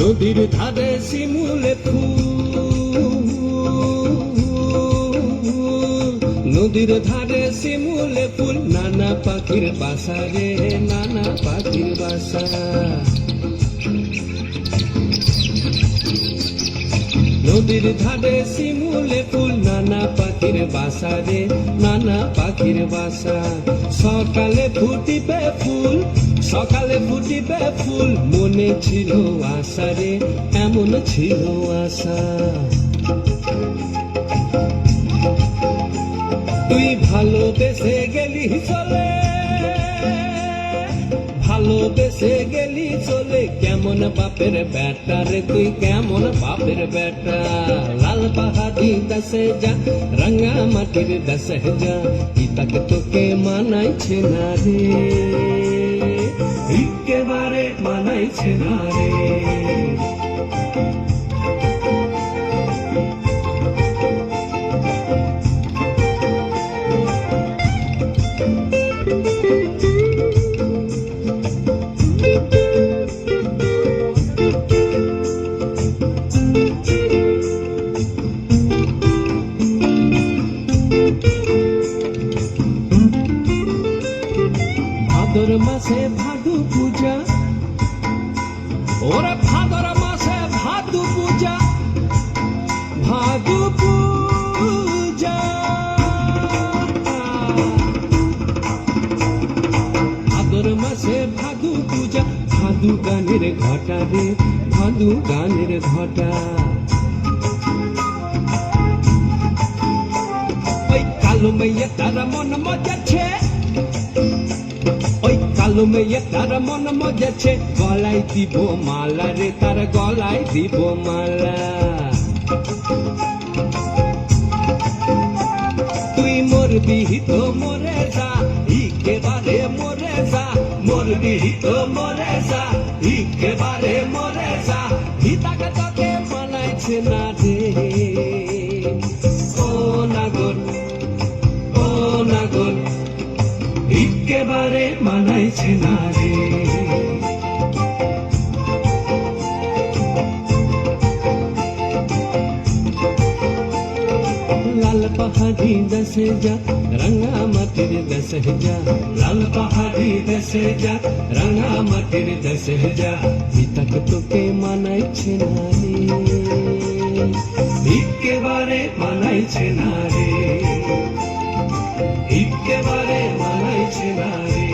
নদীর ধারে শিমুলে ফুল, নদীর ধারে শিমুলে ফুল, নানা পাখির বাসা রে নানা পাখির বাসা। নদীর ধারে শিমুলে ফুল, নানা পাখির বাসা রে নানা পাখির বাসা। সকালে ফুটিবে ফুল, সকালে ফুটিবে ফুল, মনে ছিল আশা রে এমন ছিল আশা। তুই ভালোবেসে গেলি চলে, ভালোবেসে গেলি চলে, কেমন বাপের বেটা রে তুই কেমন বাপের বেটা। লাল পাহাড়ি দেশে যা, রাঙা মাটির দেশে যা, ইতাক তোকে মানাইছে না রে, একেবারে মানাইছে না রে। ভাদর মাসে ভাদু পূজা, ওরে ভাদর মাসে ভাদু পূজা, ভাদু পূজা। ভাদর মাসে ভাদু পূজা, ভাদু গানের ঘটা রে ভাদু গানের ঘটা। ওই কালো মেয়ে তারা মন মজাচ্ছে, ওই কালো মেয়ে তার মন মজেছে, গলায় দিব মালা রে তার গলায় দিব মালা। তুই মরবি তো মরে যা, একেবারে মরে যা, মরবি তো মরে যা, একেবারে মরে যা, হিতাকে তোকে মানাইছে না রে। ও নাগর, ও নাগর, একেবারে মানাইছে না রে। লাল পাহাড়ি দেশে যা, রাঙা মাটির দেশে যা, লাল পাহাড়ি দেশে যা, রাঙা মাটির দেশে যা, ইতাক তোকে মানাইছে না রে, একেবারে মানাইছে না রে, একেবারে মানাইছে না রে।